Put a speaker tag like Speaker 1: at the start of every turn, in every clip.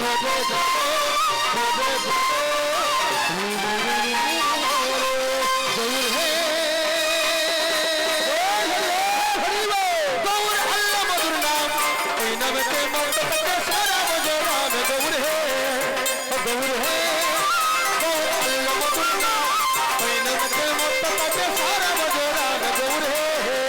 Speaker 1: ভজে গৌর হে গৌর আল্লাহ মধুর নাম এই নামেতে মন্ত থাকে সারা ভজে রাম গৌর হে গৌর হে গৌর আল্লাহ মধুর নাম এই নামেতে মন্ত থাকে সারা ভজে রাম গৌর হে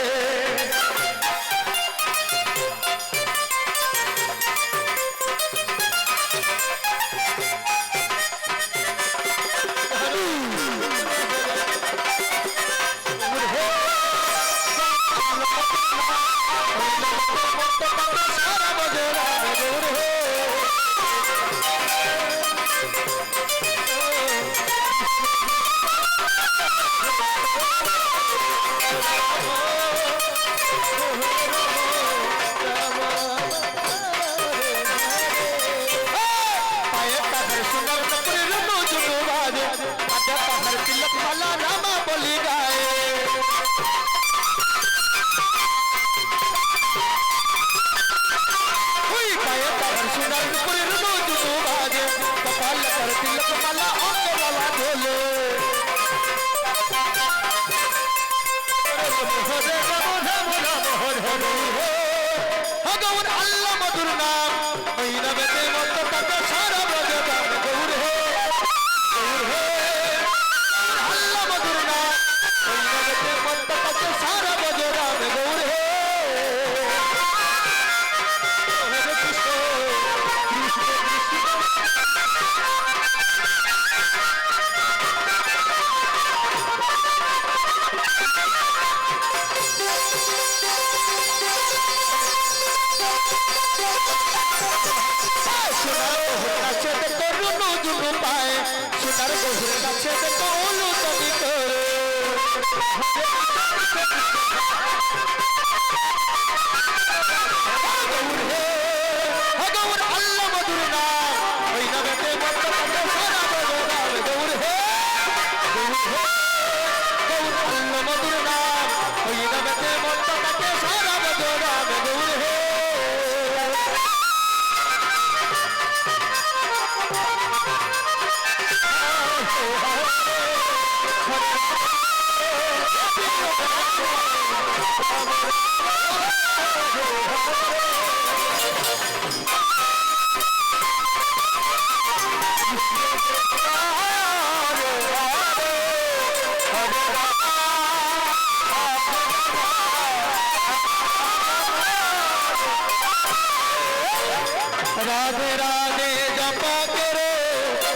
Speaker 1: राधे राधे जपा करो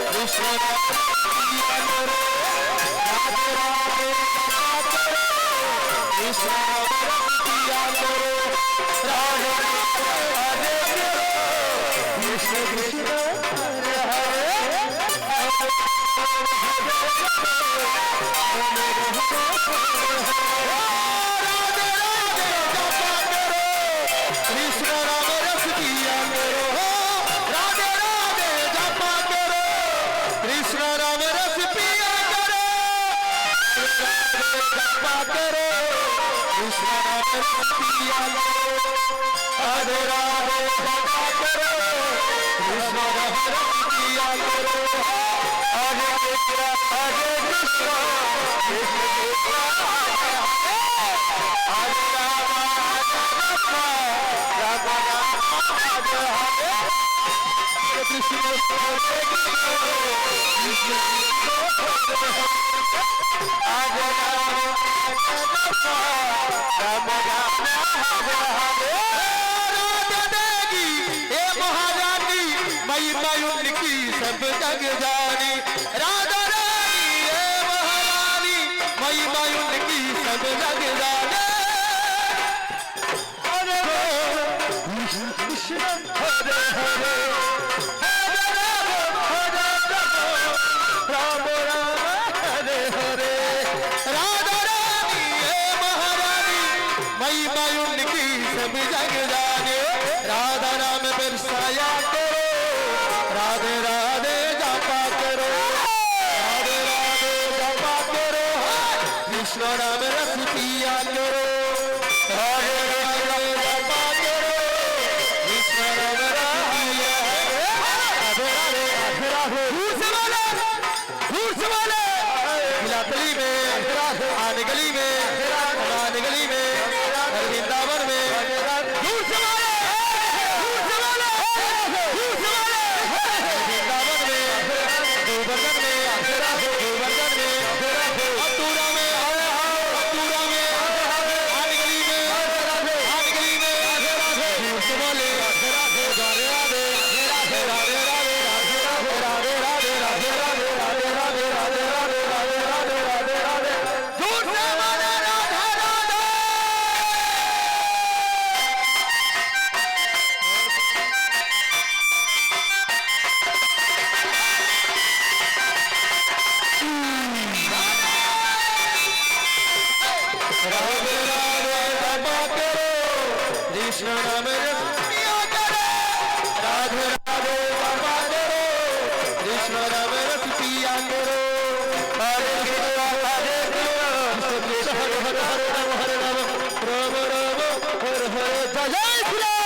Speaker 1: कृष्ण राधे राधे जपा करो कृष्ण करो राधे राधे कृष्ण कृष्ण हरे हरे हरे राधे जपा करो कृष्ण किया करो हरे कृष्ण हरे कृष्ण कृष्ण कृष्ण हरे राम राम हरे कृष्ण हरे कृष्ण हरे राम राम उनकी सब जग जानी राधा रानी है महारानी महिमा उनकी सब जग जाने हरे कृष्ण हरे हरे हरे राम राम राम हरे हरे राधा रानी है महारानी महिमा उनकी सब जग जाने राधा नाम बरसाया करो राधे राधे जपा करो राधे राधे जपा करो कृष्ण नाम रस पिया करो राधे राधे जपा करो कृष्ण नाम रस पिया गली में आने गली में आने गली में वृंदावन में दूर से वाले वृंदावन में गोवर्धन में अतुरा में आने गली में दूर से वाले कृष्ण नाम रसिया करो राधे राधे बाबा करो कृष्ण नाम रसिया करो हरे कृष्ण हरे कृष्ण हरे हरे राम हरे राम राम राम हरे हरे जय श्री